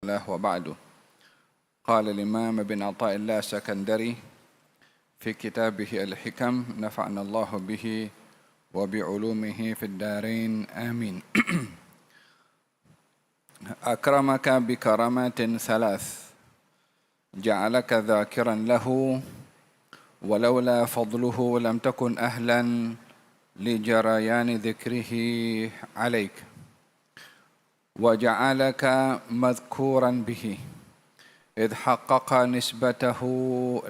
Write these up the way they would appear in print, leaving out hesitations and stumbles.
له وبعد. قال الإمام ابن عطاء الله السكندري في كتابه الحكم نفعنا الله به وبعلومه في الدارين آمين. أكرمك بكرامات ثلاث جعلك ذاكرا له ولولا فضله لم تكن أهلا لجريان ذكره عليك وجعلك مذكورا به إذ حقق نسبته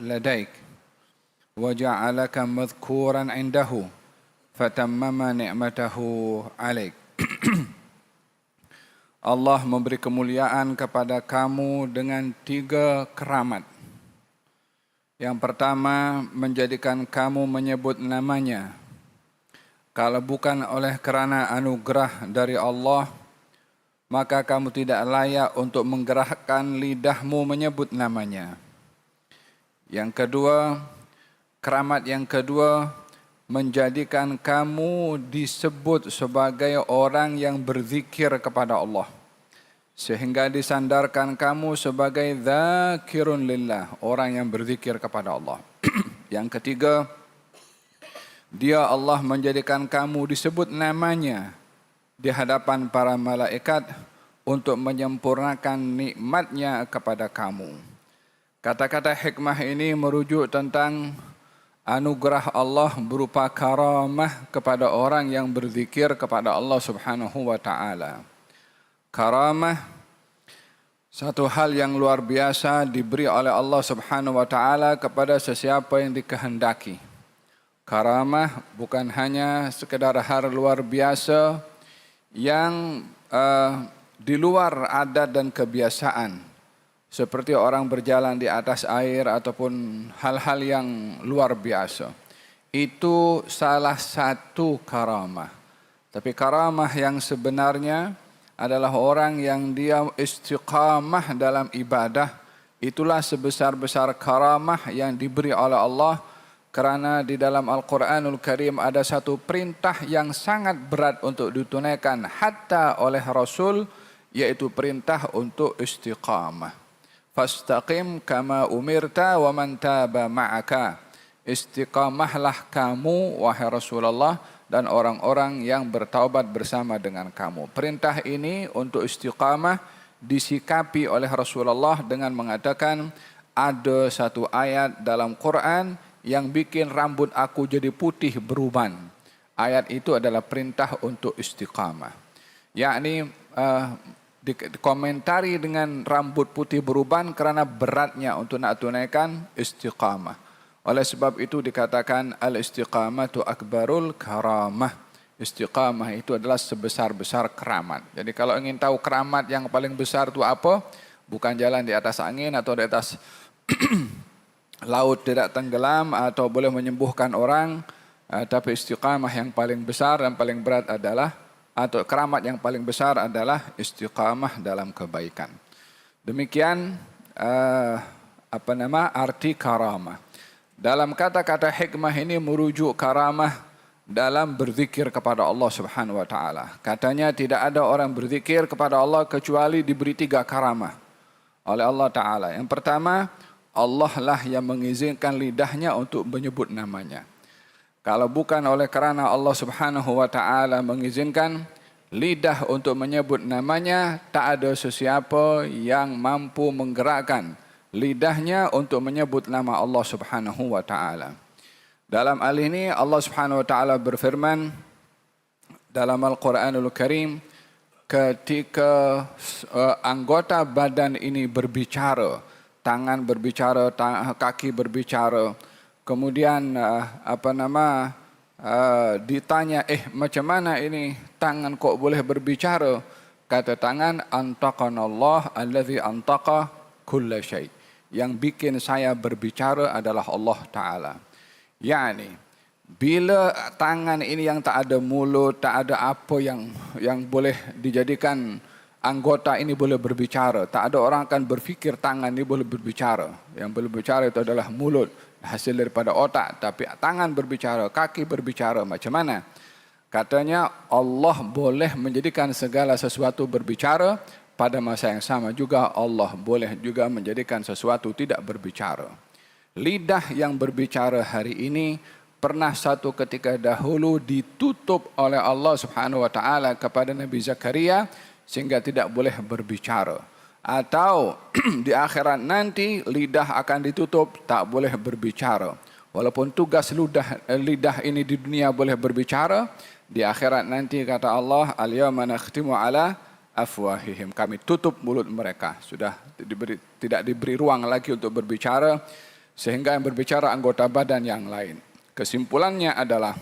لديك وجعلك مذكورا عنده فتمم نعمته عليك. Allah memberi kemuliaan kepada kamu dengan 3 keramat. Yang pertama, menjadikan kamu menyebut namanya. Kalau bukan oleh kerana anugerah dari Allah, maka kamu tidak layak untuk menggerakkan lidahmu menyebut namanya. Yang kedua, keramat yang kedua, menjadikan kamu disebut sebagai orang yang berzikir kepada Allah. Sehingga disandarkan kamu sebagai dzakirun lillah, orang yang berzikir kepada Allah. Yang ketiga, Dia Allah menjadikan kamu disebut namanya di hadapan para malaikat untuk menyempurnakan nikmatnya kepada kamu. Kata-kata hikmah ini merujuk tentang anugerah Allah berupa karamah kepada orang yang berzikir kepada Allah Subhanahu wa taala. Karamah, satu hal yang luar biasa diberi oleh Allah Subhanahu wa taala kepada sesiapa yang dikehendaki. Karamah bukan hanya sekedar hal luar biasa yang di luar adat dan kebiasaan, seperti orang berjalan di atas air ataupun hal-hal yang luar biasa. Itu salah satu karamah. Tapi karamah yang sebenarnya adalah orang yang dia istiqamah dalam ibadah. Itulah sebesar-besar karamah yang diberi oleh Allah. Kerana di dalam Al-Quranul Karim ada satu perintah yang sangat berat untuk ditunaikan hatta oleh Rasul, yaitu perintah untuk istiqamah. Fastaqim kama umirta wa man taba ma'aka. Istiqamahlah kamu wahai Rasulullah dan orang-orang yang bertaubat bersama dengan kamu. Perintah ini untuk istiqamah disikapi oleh Rasulullah dengan mengatakan, ada satu ayat dalam Quran yang bikin rambut aku jadi putih beruban. Ayat itu adalah perintah untuk istiqamah. Yakni dikomentari dengan rambut putih beruban kerana beratnya untuk nak tunaikan istiqamah. Oleh sebab itu dikatakan al-istiqamatu akbarul karamah. Istiqamah itu adalah sebesar-besar keramat. Jadi kalau ingin tahu keramat yang paling besar itu apa? Bukan jalan di atas angin atau di atas laut tidak tenggelam atau boleh menyembuhkan orang, tapi istiqamah yang paling besar dan paling berat adalah, atau keramat yang paling besar adalah istiqamah dalam kebaikan. Demikian arti karamah. Dalam kata-kata hikmah ini merujuk karamah dalam berzikir kepada Allah Subhanahu wa taala. Katanya tidak ada orang berzikir kepada Allah kecuali diberi 3 karamah oleh Allah taala. Yang pertama, Allah lah yang mengizinkan lidahnya untuk menyebut namanya. Kalau bukan oleh kerana Allah Subhanahu wa taala mengizinkan lidah untuk menyebut namanya, tak ada sesiapa yang mampu menggerakkan lidahnya untuk menyebut nama Allah Subhanahu wa taala. Dalam hal ini Allah Subhanahu wa taala berfirman dalam Al-Quranul Karim, ketika anggota badan ini berbicara, tangan berbicara, kaki berbicara, kemudian ditanya, macam mana ini tangan kok boleh berbicara? Kata tangan, antaqanallah allazi antaqa kulla syai'. Yang bikin saya berbicara adalah Allah Ta'ala. Yani, bila tangan ini yang tak ada mulut, tak ada apa yang boleh dijadikan anggota ini boleh berbicara. Tak ada orang akan berfikir tangan ini boleh berbicara. Yang boleh berbicara itu adalah mulut, hasil daripada otak. Tapi tangan berbicara, kaki berbicara. Macam mana? Katanya Allah boleh menjadikan segala sesuatu berbicara pada masa yang sama juga Allah boleh juga menjadikan sesuatu tidak berbicara. Lidah yang berbicara hari ini pernah satu ketika dahulu ditutup oleh Allah Subhanahu wa taala kepada Nabi Zakaria sehingga tidak boleh berbicara. Atau di akhirat nanti lidah akan ditutup, tak boleh berbicara. Walaupun tugas lidah ini di dunia boleh berbicara, di akhirat nanti kata Allah, al-yawma nakhtimu ala afwahihim, kami tutup mulut mereka, sudah tidak diberi ruang lagi untuk berbicara, sehingga yang berbicara anggota badan yang lain. Kesimpulannya adalah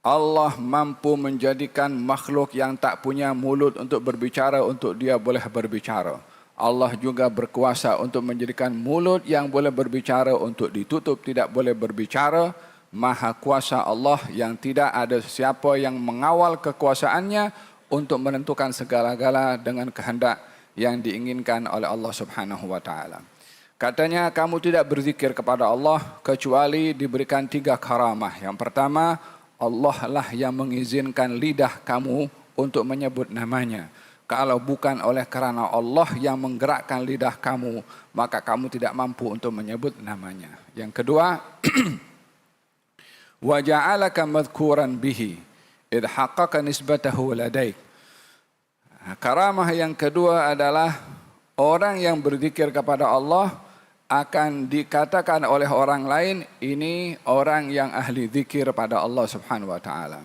Allah mampu menjadikan makhluk yang tak punya mulut untuk berbicara untuk dia boleh berbicara. Allah juga berkuasa untuk menjadikan mulut yang boleh berbicara untuk ditutup tidak boleh berbicara. Maha kuasa Allah yang tidak ada siapa yang mengawal kekuasaannya untuk menentukan segala-gala dengan kehendak yang diinginkan oleh Allah Subhanahu wa taala. Katanya kamu tidak berzikir kepada Allah kecuali diberikan 3 karamah. Yang pertama, Allah lah yang mengizinkan lidah kamu untuk menyebut namanya. Kalau bukan oleh kerana Allah yang menggerakkan lidah kamu, maka kamu tidak mampu untuk menyebut namanya. Yang kedua, wa ja'alaka madhkuran bihi id haqqaqa nisbatahu ladaik. Karamah yang kedua adalah orang yang berzikir kepada Allah akan dikatakan oleh orang lain, ini orang yang ahli zikir pada Allah Subhanahu wa taala.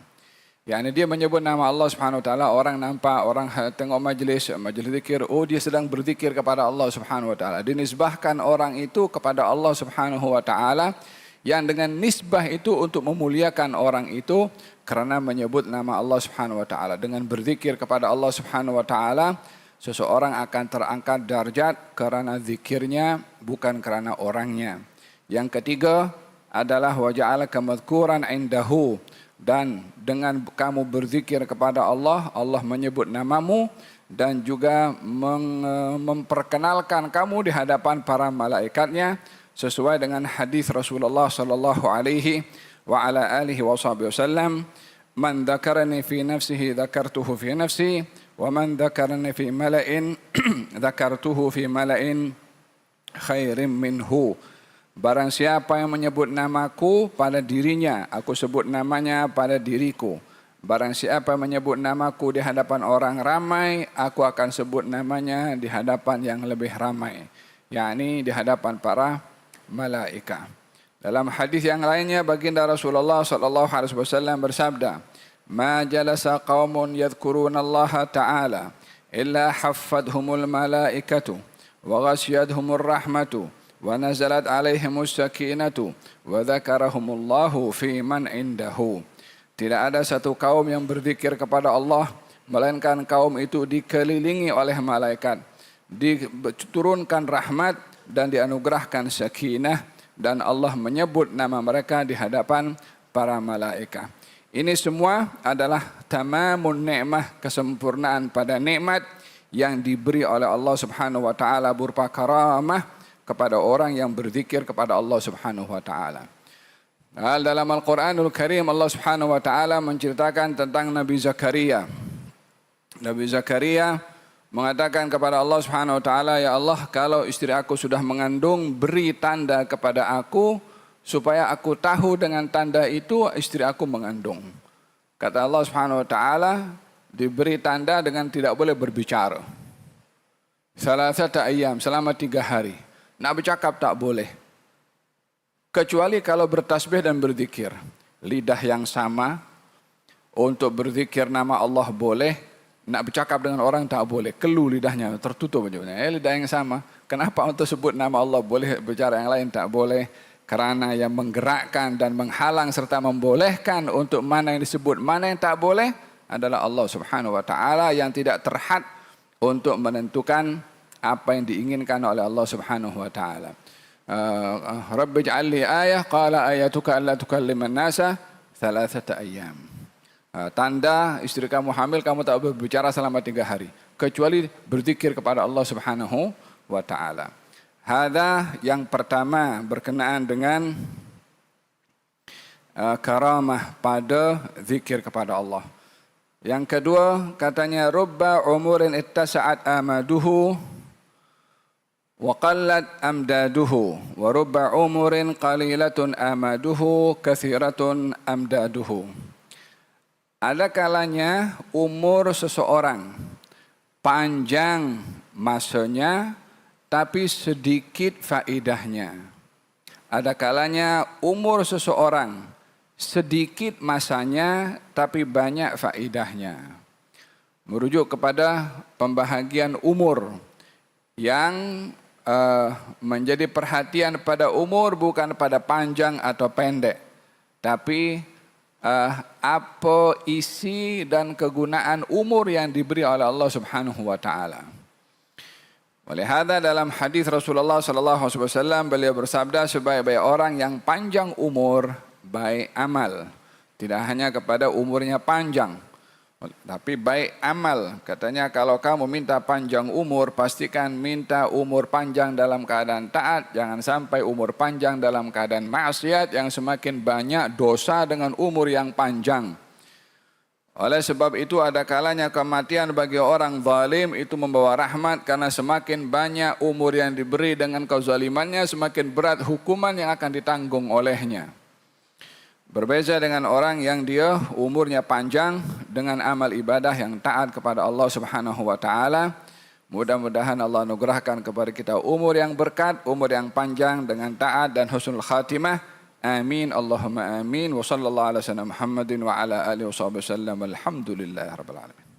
Yani dia menyebut nama Allah Subhanahu wa taala, orang nampak, orang tengok majlis zikir, oh dia sedang berzikir kepada Allah Subhanahu wa taala. Dinisbahkan orang itu kepada Allah Subhanahu wa taala, yang dengan nisbah itu untuk memuliakan orang itu kerana menyebut nama Allah Subhanahu wa taala. Dengan berzikir kepada Allah Subhanahu wa taala, seseorang akan terangkat darjat kerana zikirnya, bukan kerana orangnya. Yang ketiga adalah wa ja'alaka madhkuran indahu, dan dengan kamu berzikir kepada Allah, Allah menyebut namamu dan juga memperkenalkan kamu di hadapan para malaikatnya sesuai dengan hadis Rasulullah sallallahu alaihi wa ala alihi wasallam, man dzakarani fi nafsihi dzakartuhu fi nafsi wa man dzakarani fi mala'in dzakartuhu fi mala'in khairim minhu. Barang siapa yang menyebut namaku pada dirinya, aku sebut namanya pada diriku. Barang siapa yang menyebut namaku di hadapan orang ramai, aku akan sebut namanya di hadapan yang lebih ramai, yakni di hadapan para malaikat. Dalam hadis yang lainnya, baginda Rasulullah sallallahu alaihi wasallam bersabda, "Ma jalasa qaumun yadhkuruna Allah ta'ala illa haffadhumul malaikatu wa ghasyiyadhumur rahmatu wa nazalat alaihimus sakinatu wa dzakarahumullahu fi man indahu." Tidak ada satu kaum yang berzikir kepada Allah melainkan kaum itu dikelilingi oleh malaikat, diturunkan rahmat dan dianugerahkan sakinah, dan Allah menyebut nama mereka di hadapan para malaikat. Ini semua adalah tamamun ni'mah, kesempurnaan pada nikmat yang diberi oleh Allah Subhanahu wa taala berupa karamah kepada orang yang berzikir kepada Allah Subhanahu wa taala. Dalam Al-Qur'anul Karim Allah Subhanahu wa taala menceritakan tentang Nabi Zakaria. Nabi Zakaria mengatakan kepada Allah Subhanahu wa taala, "Ya Allah, kalau istri aku sudah mengandung, beri tanda kepada aku supaya aku tahu dengan tanda itu istri aku mengandung." Kata Allah Subhanahu wa taala, diberi tanda dengan tidak boleh berbicara. Salasata ayyam, selama 3 hari. Nak bercakap tak boleh. Kecuali kalau bertasbih dan berzikir. Lidah yang sama, untuk berzikir nama Allah boleh, nak bercakap dengan orang tak boleh. Kelu lidahnya, tertutup aja. Lidah yang sama. Kenapa untuk sebut nama Allah boleh, bicara yang lain tak boleh? Kerana yang menggerakkan dan menghalang serta membolehkan untuk mana yang disebut, mana yang tak boleh adalah Allah Subhanahu wa taala yang tidak terhad untuk menentukan apa yang diinginkan oleh Allah Subhanahu wa taala. Rabbi ij'alli ayah, qala ayatuka alla tukalliman nasa thalathata ayyam. Tanda istri kamu hamil, kamu tak berbicara selama 3 hari kecuali berzikir kepada Allah Subhanahu wa taala. Hadza yang pertama berkenaan dengan karamah pada zikir kepada Allah. Yang kedua, katanya rubba umurin ittasa'at amaduhu wa qallat amdaduhu wa rubba umurin qalilatun amaduhu kathiratun amdaduhu. Ada kalanya umur seseorang panjang masanya tapi sedikit faedahnya. Ada kalanya umur seseorang sedikit masanya tapi banyak faedahnya. Merujuk kepada pembahagian umur yang menjadi perhatian pada umur bukan pada panjang atau pendek, tapi apa isi dan kegunaan umur yang diberi oleh Allah Subhanahu wa taala. Oleh hadza dalam hadis Rasulullah sallallahu alaihi wasallam beliau bersabda, sebaik-baik orang yang panjang umur baik amal. Tidak hanya kepada umurnya panjang, tapi baik amal. Katanya kalau kamu minta panjang umur, pastikan minta umur panjang dalam keadaan taat. Jangan sampai umur panjang dalam keadaan maksiat yang semakin banyak dosa dengan umur yang panjang. Oleh sebab itu ada kalanya kematian bagi orang zalim itu membawa rahmat, karena semakin banyak umur yang diberi dengan kezalimannya, semakin berat hukuman yang akan ditanggung olehnya. Berbeza dengan orang yang dia umurnya panjang dengan amal ibadah yang taat kepada Allah Subhanahu wa taala. Mudah-mudahan Allah anugerahkan kepada kita umur yang berkat, umur yang panjang dengan taat dan husnul khatimah. Amin Allahumma amin. Wa sallallahu ala sayyidina Muhammadin wa ala alihi wa sahbihi wasallam. Alhamdulillahirabbil alamin.